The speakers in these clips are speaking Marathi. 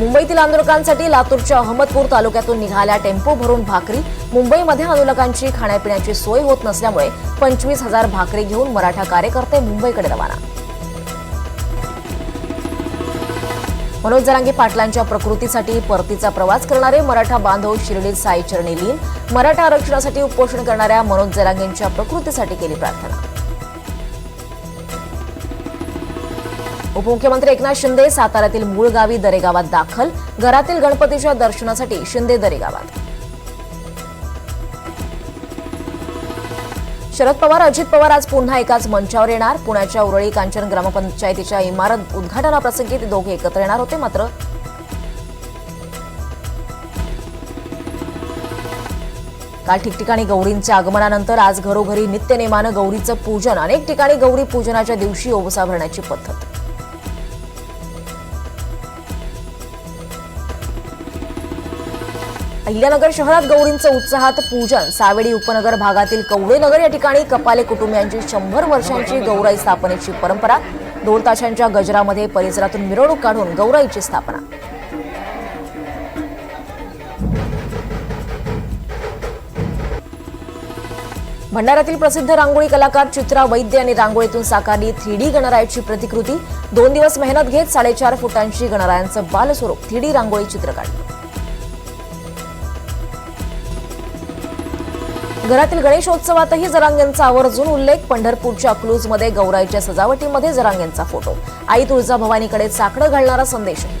मुंबईतील आंदोलकांसाठी लातूरच्या अहमदपूर तालुक्यातून निघाल्या टेम्पो भरून भाकरी। मुंबईमध्ये आंदोलकांची खाण्यापिण्याची सोय होत नसल्यामुळे 25,000 भाकरी घेऊन मराठा कार्यकर्ते मुंबईकडे रवाना। मनोज जरांगे पाटलांच्या प्रकृतीसाठी परतीचा प्रवास करणारे मराठा बांधव शिर्डीत साईचरणी लीन। मराठा आरक्षणासाठी उपोषण करणाऱ्या मनोज जरांगेंच्या प्रकृतीसाठी केली प्रार्थना। उपमुख्यमंत्री एकनाथ शिंदे साताऱ्यातील मूळ गावी दरेगावात दाखल। घरातील गणपतीच्या दर्शनासाठी शिंदे दरेगावात। शरद पवार अजित पवार आज पुन्हा एकाच मंचावर येणार। पुण्याच्या उरळी कांचन ग्रामपंचायतीच्या इमारत उद्घाटनाप्रसंगी ते दोघे एकत्र येणार होते, मात्र काल ठिकठिकाणी गौरींच्या आगमनानंतर आज घरोघरी नित्यनेमानं गौरीचं पूजन। अनेक ठिकाणी गौरी पूजनाच्या दिवशी ओवसा भरण्याची पद्धत। अहिल्यानगर शहरात गौरींचं उत्साहात पूजन। सावेडी उपनगर भागातील कवडेनगर या ठिकाणी कपाले कुटुंबियांची 100 वर्षांची गौराई स्थापनेची परंपरा। ढोल ताशांच्या गजरामध्ये परिसरातून मिरवणूक काढून गौराईची स्थापना। भंडाऱ्यातील प्रसिद्ध रांगोळी कलाकार चित्रा वैद्य यांनी रांगोळीतून साकारली 3D गणरायाची प्रतिकृती। 2 दिवस मेहनत घेत 4.5 फुटांची गणरायांचं बालस्वरूप 3D रांगोळी चित्र काढलं। घरातील गणेशोत्सवातही जरांगेंचा आवर्जून उल्लेख। पंढरपूरच्या अकलूजमध्ये गौराईच्या सजावटीमध्ये जरांगेंचा फोटो। आई तुळजाभवानीकडे चाकडं घालणारा संदेशही।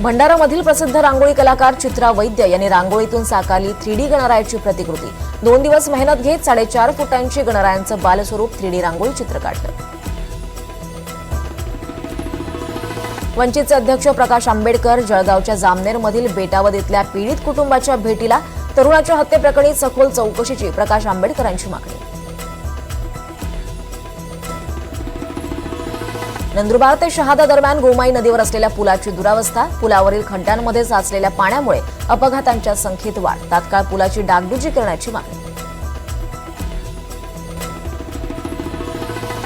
भंडारामधील प्रसिद्ध रांगोळी कलाकार चित्रा वैद्य यांनी रांगोळीतून साकारली 3D गणरायाची प्रतिकृती। 2 दिवस मेहनत घेत 4.5 फुटांची गणरायांचं बालस्वरूप 3D रांगोळी चित्र काढलं। वंचितचे अध्यक्ष प्रकाश आंबेडकर जळगावच्या जामनेरमधील बेटावद इथल्या पीडित कुटुंबाच्या भेटीला। तरुणाच्या हत्येप्रकरणी सखोल चौकशीची प्रकाश आंबेडकरांची मागणी। नंदुरबार ते शहादा दरम्यान गोमाई नदीवर असलेल्या पुलाची दुरावस्था। पुलावरील खड्ड्यांमध्ये साचलेल्या पाण्यामुळे अपघातांच्या संख्येत वाढ। तात्काळ पुलाची डागडुजी करण्याची मागणी।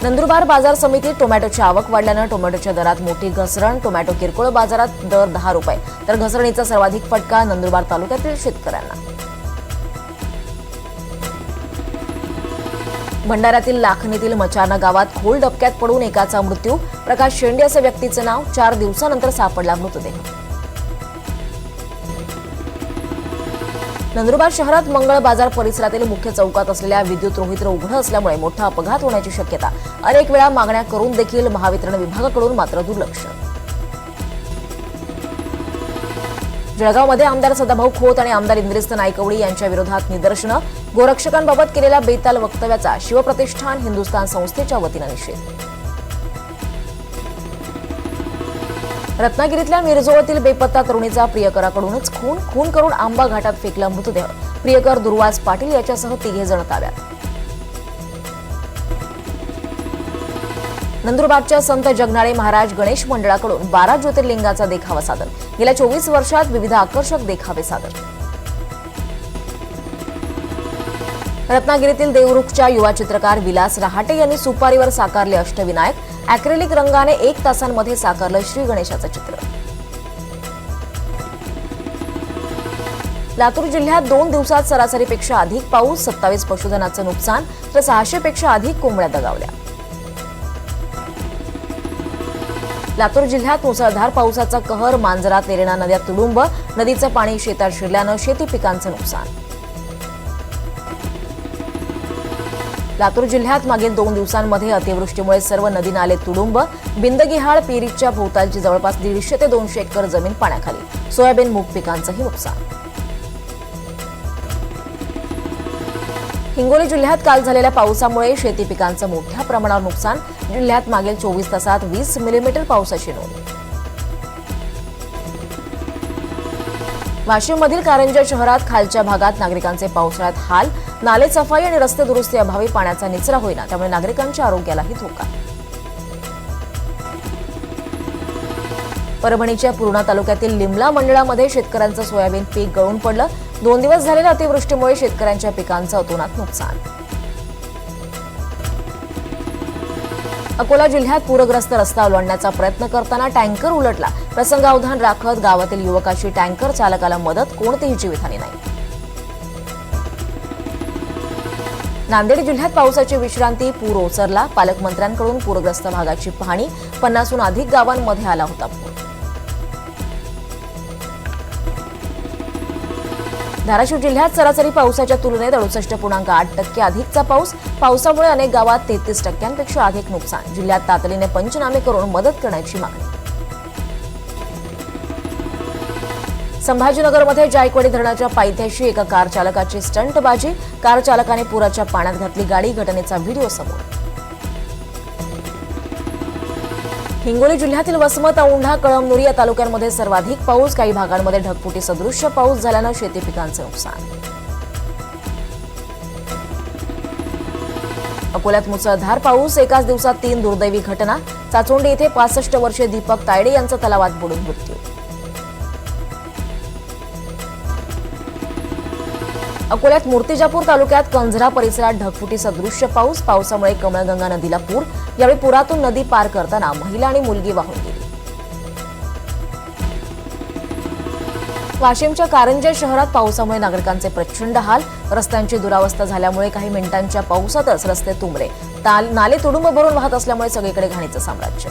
नंदुरबार बाजार समितीत टोमॅटोची आवक वाढल्यानं टोमॅटोच्या दरात मोठी घसरण। टोमॅटो किरकोळ बाजारात दर 10 रुपये, तर घसरणीचा सर्वाधिक फटका नंदुरबार तालुक्यातील शेतकऱ्यांना। भंडाऱ्यातील लाखनीतील मचाना गावात खोल डबक्यात पडून एकाचा मृत्यू। प्रकाश शेंडे असे व्यक्तीचे नाव। 4 दिवसानंतर सापडला मृतदेह। नंदुरबार शहरात मंगळ बाजार परिसरातील मुख्य चौकात असलेल्या विद्युत रोहित्र उघडं असल्यामुळे मोठा अपघात होण्याची शक्यता। अनेक वेळा मागण्या करून देखील महावितरण विभागाकडून मात्र दुर्लक्ष। जळगावमध्ये आमदार सदाभाऊ खोत आणि आमदार इंद्रिस्त नाईकवडी यांच्या विरोधात निदर्शनं। गोरक्षकांबाबत केलेल्या बेताल वक्तव्याचा शिवप्रतिष्ठान हिंदुस्थान संस्थेच्या वतीनं निषेध। रत्नागिरीतल्या मिरजोळतील बेपत्ता तरुणीचा प्रियकराकडूनच खून करून आंबा घाटात फेकला मृतदेह। प्रियकर दुर्वास पाटील याच्यासह 3 जण ताब्यात। नंदुरबारच्या संत जगनाळे महाराज गणेश मंडळाकडून 12 ज्योतिर्लिंगाचा देखावा सादर। गेल्या 24 वर्षात विविध आकर्षक देखावे सादर। रत्नागिरीतील देवरुखच्या युवा चित्रकार विलास रहाटे यांनी सुपारीवर साकारले अष्टविनायक। अॅक्रेलिक रंगाने 1 तासांमध्ये साकारलं श्री गणेशाचं चित्र। लातूर जिल्ह्यात 2 दिवसात सरासरीपेक्षा अधिक पाऊस। 27 पशुधनाचं नुकसान, तर 600 पेक्षा अधिक कोंबड्या दगावल्या। लातूर जिल्ह्यात मुसळधार पावसाचा कहर। मांजरात तेरणा नद्यात तुडुंब। नदीचं पाणी शेतात शिरल्यानं शेती पिकांचं नुकसान। लातूर जिल्ह्यात मागील 2 दिवसांमध्ये अतिवृष्टीमुळे सर्व नदी नाले तुडुंब। बिंदगीहाळ पीरीच्या भोवतालची जवळपास 150 ते 200 एकर जमीन पाण्याखाली। सोयाबीन मूग पिकांचंही नुकसान। हिंगोली जिल्ह्यात काल झालेल्या पावसामुळे शेती पिकांचं मोठ्या प्रमाणावर नुकसान। जिल्ह्यात मागील 24 तासात 20 मिलीमीटर पावसाची नोंद। वाशिममधील कारंजा शहरात खालच्या भागात नागरिकांचे पावसाळ्यात हाल। नाले सफाई आणि रस्ते दुरुस्ती अभावी पाण्याचा निचरा होईना, त्यामुळे नागरिकांच्या आरोग्यालाही धोका। परभणीच्या पूर्णा तालुक्यातील लिमला मंडळामध्ये शेतकऱ्यांचं सोयाबीन पीक गळून पडलं। 2 दिवस झालेल्या अतिवृष्टीमुळे शेतकऱ्यांच्या पिकांचं अतोनात नुकसान। अकोला जिल्ह्यात पूरग्रस्त रस्ता ओलांडण्याचा प्रयत्न करताना टँकर उलटला. प्रसंगावधान राखत गावातील युवकाची टँकर चालकाला मदत, कोणतीही जीवितहानी नाही. नांदेड जिल्ह्यात पावसाची विश्रांती, पूर ओसरला. पालकमंत्र्यांकडून पूरग्रस्त भागाची पाहणी, 50हून अधिक गावांमध्ये आला होता पूर. धाराशिव जिल्ह्यात सरासरी पावसाच्या तुलनेत 68.8% अधिकचा पाऊस. पावसामुळे अनेक गावात 33%पेक्षा अधिक नुकसान. जिल्ह्यात तातडीने पंचनामे करून मदत करण्याची मागणी. संभाजीनगरमध्ये जायकवाडी धरणाच्या पायथ्याशी एका कार चालकाची स्टंटबाजी. कार चालकाने पुराच्या पाण्यात घातली गाडी. घटनेचा व्हिडिओ समोर. हिंगोली जिल्ह्यातील वसमत, औंढा, कळमनुरी या तालुक्यांमध्ये सर्वाधिक पाऊस. काही भागांमध्ये ढगफुटी सदृश्य पाऊस झाल्यानं शेती पिकांचं नुकसान. अकोल्यात मुसळधार पाऊस. एकाच दिवसात 3 दुर्दैवी घटना. चाचोंडी येथे 65 वर्षीय दीपक तायडे यांचा तलावात बुडून मृत्यू. अकोल्यात मूर्तिजापूर तालुक्यात कंझरा परिसरात ढगफुटी सदृश्य पाऊस. पावसामुळे कमळगंगा नदीला पूर. यावेळी पुरातून नदी पार करताना महिला आणि मुलगी वाहून गेली. वाशिमच्या कारंजे शहरात पावसामुळे नागरिकांचे प्रचंड हाल. रस्त्यांची दुरावस्था झाल्यामुळे काही मिनिटांच्या पावसातच रस्ते तुंबले. नाले तुडुंब भरून वाहत असल्यामुळे सगळीकडे घाणीचं साम्राज्य.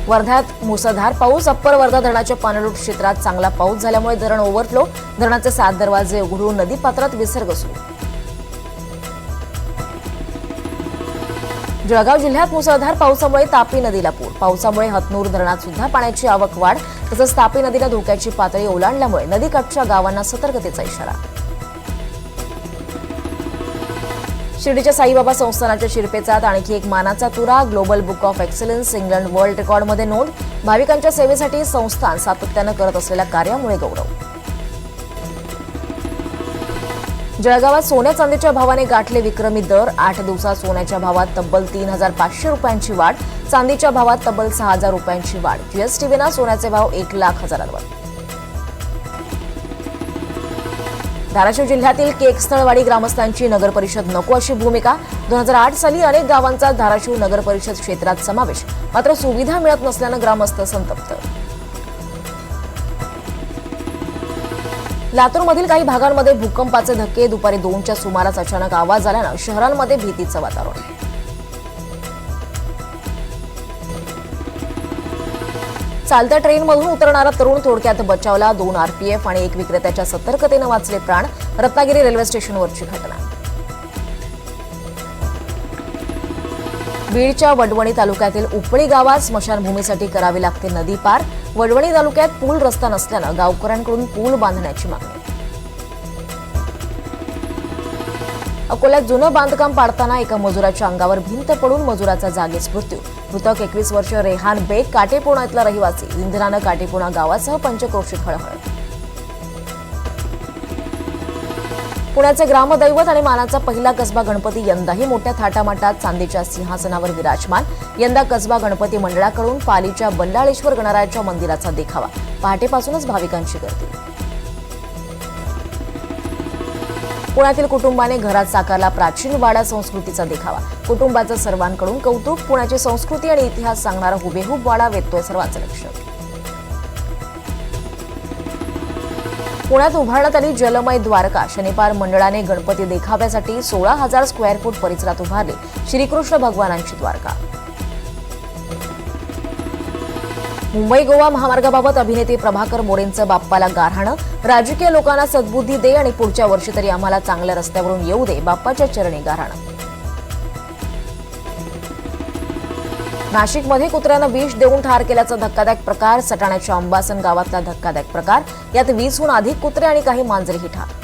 वर्ध्यात मुसळधार पाऊस. अप्पर वर्धा धरणाच्या पाणलोट क्षेत्रात चांगला पाऊस झाल्यामुळे धरण ओव्हरफ्लो. धरणाचे 7 दरवाजे उघडून नदीपात्रात विसर्ग सुरू. जळगाव जिल्ह्यात मुसळधार पावसामुळे तापी नदीला पूर. पावसामुळे हतनूर धरणात सुद्धा पाण्याची आवक वाढ. तसंच तापी नदीनं धोक्याची पातळी ओलांडल्यामुळे नदीकाठच्या गावांना सतर्कतेचा इशारा. शिर्डीच्या साईबाबा संस्थानाच्या शिरपेचात आणखी एक मानाचा तुरा. Global book of excellence England world रेकॉर्डमध्ये नोंद. भाविकांच्या सेवेसाठी संस्थान सातत्यानं करत असलेल्या कार्यामुळे गौरव. जळगावात सोन्या चांदीच्या भावाने गाठले विक्रमी दर. 8 दिवसात सोन्याच्या भावात तब्बल 3,500 रुपयांची वाढ. चांदीच्या भावात तब्बल 6,000 रुपयांची वाढ. जीएसटी विना सोन्याचे भाव 1,00,000वर. धाराशिव जिल्ह्यातील केकस्थळवाडी ग्रामस्थांची नगरपरिषद नको अशी भूमिका. 2008 साली अनेक गावांचा धाराशिव नगरपरिषद क्षेत्रात समावेश. मात्र सुविधा मिळत नसल्यानं ग्रामस्थ संतप्त. लातूरमधील काही भागांमध्ये भूकंपाचे धक्के. दुपारी 2च्या सुमारास अचानक आवाज आल्यानं शहरांमध्ये भीतीचं वातावरण. चालत्या ट्रेनमधून उतरणारा तरुण थोडक्यात बचावला. 2 आरपीएफ आणि 1 विक्रेत्याच्या सतर्कतेनं वाचले प्राण. रत्नागिरी रेल्वे स्टेशनवरची घटना. बीडच्या वडवणी तालुक्यातील उपळी गावात स्मशानभूमीसाठी करावी लागते नदी पार. वडवणी तालुक्यात पूल रस्ता नसल्यानं गावकऱ्यांकडून पूल बांधण्याची मागणी. अकोल्यात जुनं बांधकाम पाडताना एका मजुराच्या अंगावर भिंत पडून मजुराचा जागीच मृत्यू. मृतक 21 वर्षीय रेहान बेग, काटेपूर्णा इथला रहिवासी. इंधनानं काटेपूर्णा गावासह पंचक्रोशीत हळहळ. पुण्याचे ग्रामदैवत आणि मानाचा पहिला कसबा गणपती यंदाही मोठ्या थाटामाटात चांदीच्या सिंहासनावर विराजमान. यंदा कसबा गणपती मंडळाकडून पालीच्या बल्लाळेश्वर गणरायाच्या मंदिराचा देखावा. पहाटेपासूनच भाविकांची गर्दी. पुण्यातील कुटुंबाने घरात साकारला प्राचीन वाडा संस्कृतीचा देखावा. कुटुंबाचं सर्वांकडून कौतुक. पुण्याची संस्कृती आणि इतिहास सांगणारा हुबेहूब वाडा वेधतोय सर्वांचं लक्ष. पुण्यात उभारण्यात आली जलमय द्वारका. शनिवार मंडळाने गणपती देखाव्यासाठी 16,000 स्क्वेअर फूट परिसरात उभारली श्रीकृष्ण भगवानांची द्वारका. मुंबई गोवा महामार्गाबाबत अभिनेते प्रभाकर मोरेंचं बाप्पाला गाऱ्हाणं. राजकीय लोकांना सद्बुद्धी दे आणि पुढच्या वर्षी तरी आम्हाला चांगल्या रस्त्यावरून येऊ दे. बाप्पाच्या चरणी गाऱ्हाणं. नाशिकमध्ये कुत्र्यानं विष देऊन ठार केल्याचा धक्कादायक प्रकार. सटाण्याच्या अंबासन गावातला धक्कादायक प्रकार. यात 20हून अधिक कुत्रे आणि काही मांजरेही ठार.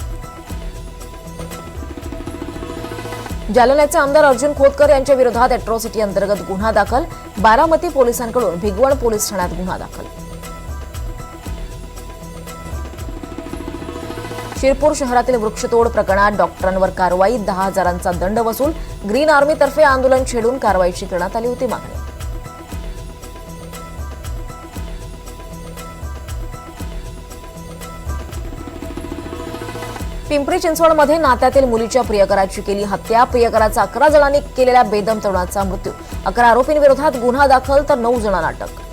जालन्याचे आमदार अर्जुन खोतकर यांच्या विरोधात अॅट्रॉसिटी अंतर्गत गुन्हा दाखल. बारामती पोलिसांकडून भिगवण पोलीस ठाण्यात गुन्हा दाखल. शिरपूर शहरातील वृक्षतोड प्रकरणात डॉक्टरांवर कारवाई. 10,000चा दंड वसूल. ग्रीन आर्मीतर्फे आंदोलन छेडून कारवाईची करण्यात आली होती मागणी. पिंपरी चिंचवडमध्ये नात्यातील मुलीच्या प्रियकराची केली हत्या. प्रियकराचा 11 जणांनी केलेल्या बेदम तरुणाचा मृत्यू. 11 आरोपींविरोधात गुन्हा दाखल तर 9 जणांना अटक.